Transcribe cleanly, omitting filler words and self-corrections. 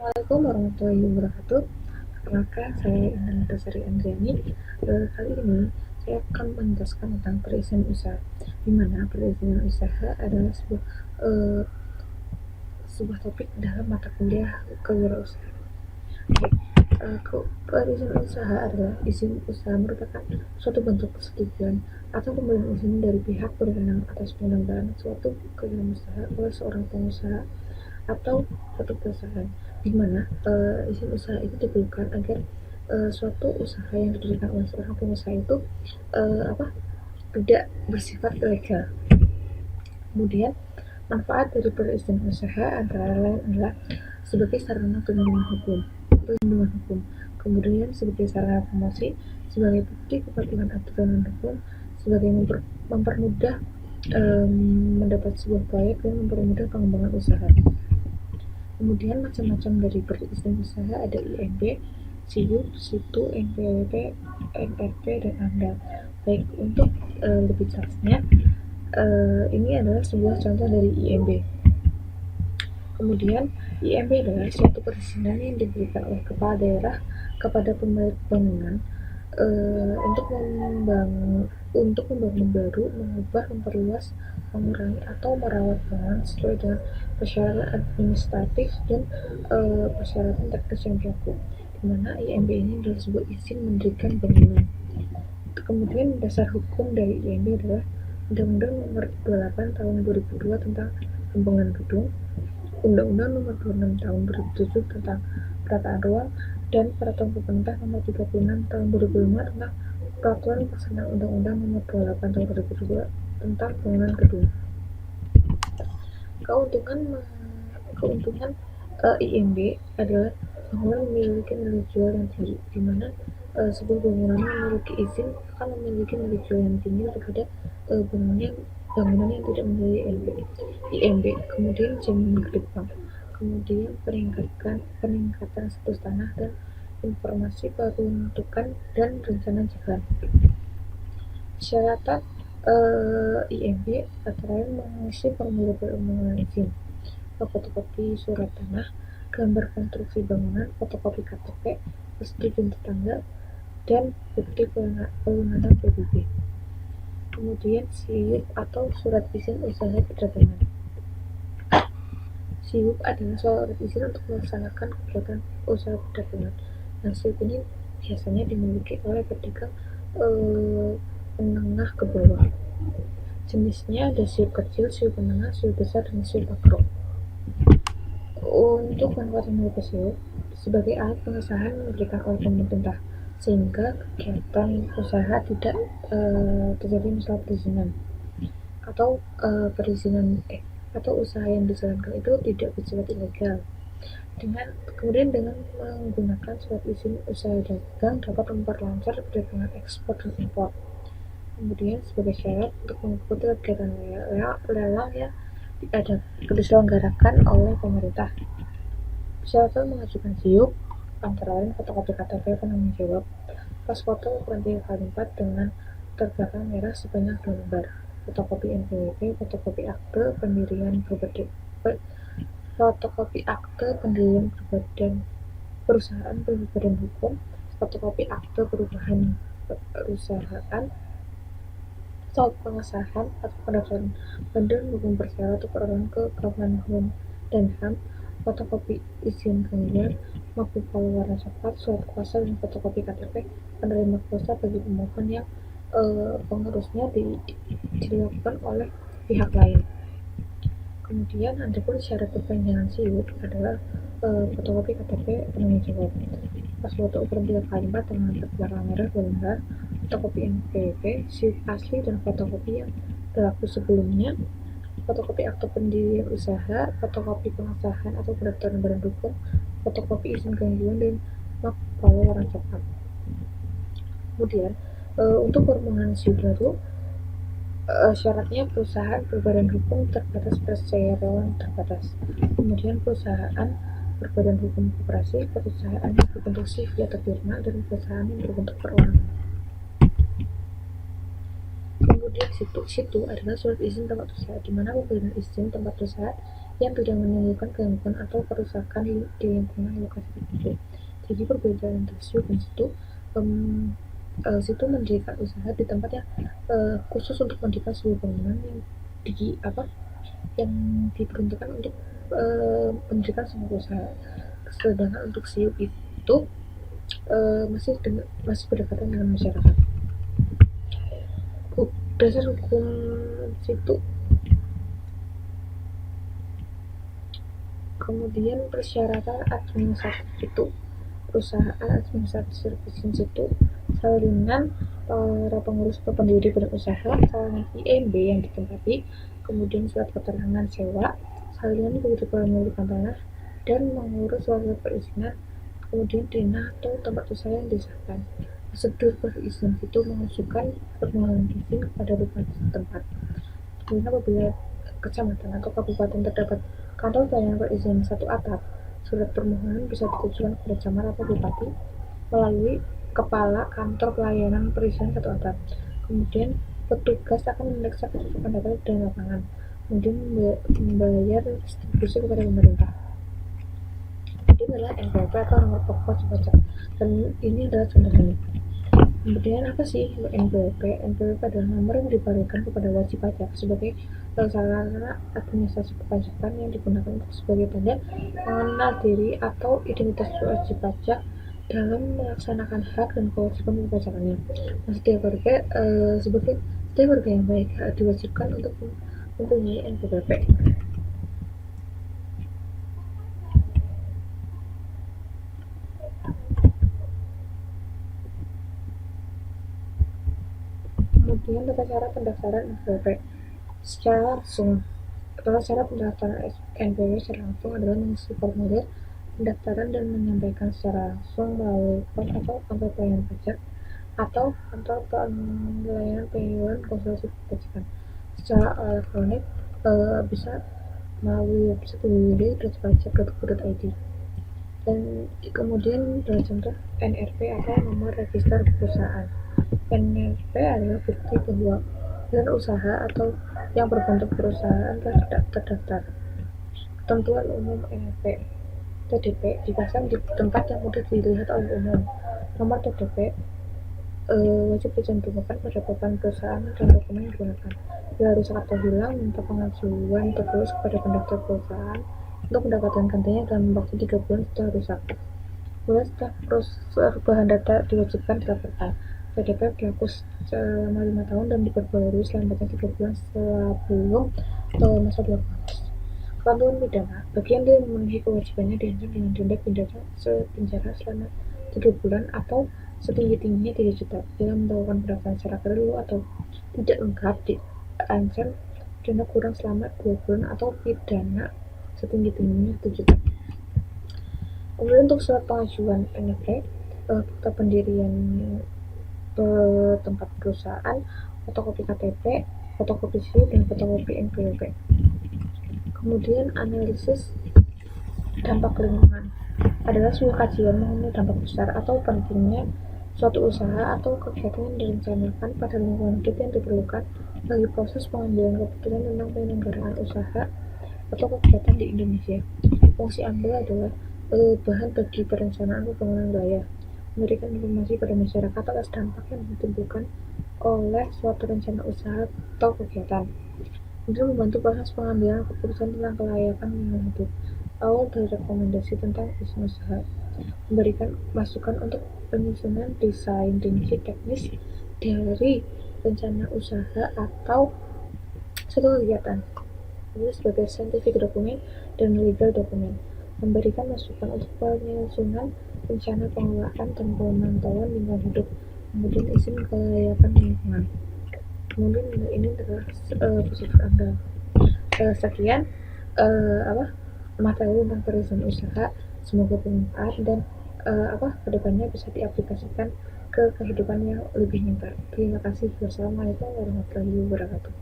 Assalamualaikum warahmatullahi wabarakatuh. Perkenalkan, saya Intan Dasari Andriani. Kali ini saya akan menjelaskan tentang perizinan usaha, di mana perizinan usaha adalah eh, sebuah topik dalam mata kuliah kewirausahaan. Oke, perizinan usaha adalah izin usaha merupakan suatu bentuk persetujuan atau pemberian izin dari pihak berwenang atas penyelenggaraan suatu kegiatan usaha oleh seorang pengusaha atau suatu perusahaan, di mana izin usaha itu diperlukan agar suatu usaha yang didirikan oleh seorang pengusaha itu tidak bersifat ilegal. Kemudian manfaat dari perizinan usaha antara lain adalah sebagai sarana pelindungan hukum, kemudian sebagai sarana promosi, sebagai bukti kepatuhan aturan dan hukum, sebagai mempermudah mendapat sebuah proyek dan mempermudah pengembangan usaha. Kemudian macam-macam dari perizinan usaha ada IMB, SIUP, SITU, NPWP, NRP, dan AMDAL. Baik, untuk lebih jelasnya, ini adalah sebuah contoh dari IMB. Kemudian IMB adalah suatu perizinan yang diberikan oleh kepala daerah kepada pemilik bangunan untuk membangun baru, mengubah, memperluas, mengurangi atau merawat bangunan sesuai dengan persyaratan administratif dan persyaratan teknis yang berlaku, di mana IMB ini adalah sebuah izin mendirikan bangunan. Kemudian dasar hukum dari IMB adalah Undang-Undang Nomor 28 Tahun 2002 tentang Pembangunan Gedung, Undang-Undang Nomor 26 Tahun 2007 tentang Penataan Ruang, dan Peraturan Pemerintah Nomor 36 Tahun 2005 tentang Peraturan Pelaksanaan Undang-Undang Nomor 28 Tahun 2002 tentang Bangunan Gedung. Keuntungan IMB adalah bangunan memiliki nilai jual yang tinggi, di mana sebuah bangunan yang memiliki izin akan memiliki nilai jual yang tinggi daripada bangunan yang tidak memiliki IMB. Kemudian jaminan ke depan, kemudian peningkatan status tanah dan informasi peruntukan dan rencana jalan. Persyaratan IMB antara lain mengisi formulir permohonan izin, fotokopi surat tanah, gambar konstruksi bangunan, fotokopi KTP, persetujuan tetangga, dan bukti pelunasan PBB. Kemudian SIUP atau surat izin usaha perdagangan. SIUP adalah surat izin untuk melaksanakan kegiatan usaha perdagangan. Nah, SIUP ini biasanya dimiliki oleh pedagang menengah ke bawah. Jenisnya ada SIUP kecil, SIUP menengah, SIUP besar, dan SIUP makro. Untuk manfaat memiliki SIUP sebagai alat pengesahan diberikan oleh pemerintah, sehingga kegiatan usaha tidak terjadi masalah perizinan atau usaha yang dijalankan itu tidak bersifat ilegal. Kemudian dengan menggunakan surat izin usaha dagang dapat memperlancar perdagangan ekspor dan impor. Kemudian sebagai syarat untuk mengikuti kegiatan lelang yang diselenggarakan oleh pemerintah, persyaratan mengajukan SIUP antara lain fotokopi KTP penanggung jawab, pas foto ukuran 3x4 dengan latar belakang merah sebanyak 2 lembar, fotokopi NPWP, fotokopi akte pendirian perusahaan berbadan hukum, fotokopi akte perubahan perusahaan, surat pengesahan atau pendaftaran badan hukum perkara atau peraturan ke Kemenhum dan HAM, fotokopi izin gangguan, map Palu warna coklat, surat kuasa, dan fotokopi KTP penerima kuasa bagi pemohon yang pengurusnya dilakukan oleh pihak lain. Kemudian adapun syarat perpanjangan SIUP adalah fotokopi KTP penanggung jawab, pas foto ukuran 3x4 dengan latar belakang merah 2 lembar, fotokopi NPWP, SIUP asli dan fotokopi yang berlaku sebelumnya, fotokopi akte pendirian usaha, fotokopi pengesahan atau pendaftaran badan hukum, fotokopi izin gangguan, dan map Palu warna coklat. Kemudian untuk permohonan SIUP baru, syaratnya perusahaan berbadan hukum terbatas perseroan terbatas, kemudian perusahaan berbadan hukum koperasi, perusahaan yang berbentuk CV atau firma, dan perusahaan yang berbentuk perorangan. Kemudian SITU adalah surat izin tempat usaha, di mana pemberian izin tempat usaha yang tidak menimbulkan gangguan atau kerusakan di lingkungan lokasi tertentu. Jadi perbedaan antara SIU dan situ, situ mendirikan usaha di tempat yang khusus untuk mendirikan sebuah bangunan yang diperuntukkan untuk mendirikan sebuah usaha. Sedangkan untuk SIU itu masih berdekatan dengan masyarakat. Dasar hukum situ, kemudian persyaratan administratif itu, perusahaan administratif izin situ, salinan para pengurus atau pendiri badan usaha, salinan IMB yang ditempati, kemudian surat keterangan sewa, salinan bukti kepemilikan tanah, dan mengurus surat perizinan, kemudian dana atau tempat usaha yang disahkan. Prosedur berizin itu mengajukan permohonan izin kepada bupati setempat. Kemudian apabila kecamatan atau kabupaten terdapat kantor pelayanan perizinan satu atap, surat permohonan bisa ditujukan kepada camat atau bupati melalui kepala kantor pelayanan perizinan satu atap. Kemudian petugas akan memeriksa kecocokan data dan lapangan, kemudian membayar distribusi kepada pemerintah. Ini adalah NPWP atau nomor pokok wajib pajak, dan ini adalah contohnya. Kemudian apa sih NPWP? NPWP adalah nomor yang diberikan kepada wajib pajak sebagai sarana administrasi perpajakan yang digunakan sebagai tanda mengenal diri atau identitas wajib pajak dalam melaksanakan hak dan kewajiban perpajakannya. Nah, setiap warga yang baik diwajibkan untuk mempunyai NPWP. Kemudian tata cara pendaftaran NPWP secara langsung. Tata cara pendaftaran NPWP secara langsung adalah mengisi formulir pendaftaran dan menyampaikan secara langsung melalui pos atau kantor pelayanan pajak atau kantor pelayanan penjualan konsultasi perpajakan. Secara elektronik bisa melalui website www.pajak.go.id. Dan kemudian adalah contoh NRP atau nomor register perusahaan. NRP adalah bukti bahwa badan usaha atau yang berbentuk perusahaan telah terdaftar. Ketentuan umum NRP. TDP dipasang di tempat yang mudah dilihat oleh umum. Nomor TDP wajib dicantumkan pada papan perusahaan dan dokumen yang digunakan. Bila rusak atau hilang, minta pengajuan tertulis kepada pendaftar perusahaan untuk mendapatkan gantinya dalam waktu 3 bulan setelah rusak. Kemudian setelah perubahan data diwajibkan dilaporkan. TDP berlaku selama 5 tahun dan diperbarui selambatnya 3 bulan sebelum masa berlaku. Ketentuan pidana, bagi yang tidak memenuhi kewajibannya diancam dengan denda penjara selama 3 bulan atau setinggi-tingginya 3 juta. Bila melakukan pendaftaran secara keliru atau tidak lengkap, diancam denda kurang selama 2 bulan atau pidana setinggi-tingginya 1 juta. Kemudian untuk surat pengajuan NPWP, akta pendirian tempat perusahaan, fotokopi KTP, fotokopi SIU, dan fotokopi NPWP. Kemudian analisis dampak lingkungan adalah sebuah kajian mengenai dampak besar atau pentingnya suatu usaha atau kegiatan yang direncanakan pada lingkungan hidup yang diperlukan bagi proses pengambilan keputusan tentang penyelenggaraan usaha atau kegiatan di Indonesia. Fungsi AMDAL adalah bahan bagi perencanaan pembangunan wilayah, memberikan informasi pada masyarakat atas dampak yang ditimbulkan oleh suatu rencana usaha atau kegiatan. Kemudian membantu proses pengambilan keputusan tentang kelayakan lingkungan hidup. Awal dari rekomendasi tentang izin usaha, memberikan masukan untuk penyusunan desain rinci teknis dari rencana usaha atau suatu kegiatan. Ini sebagai scientific dokumen dan legal dokumen, memberikan masukan untuk penyusunan rencana pengelolaan dan pemantauan lingkungan hidup, kemudian izin kelayakan lingkungan. Kemudian ini adalah prosedur AMDAL. Sekian materi tentang perizinan usaha. Semoga bermanfaat dan kedepannya bisa diaplikasikan ke kehidupan yang lebih nyata. Terima kasih. Wassalamualaikum warahmatullahi wabarakatuh.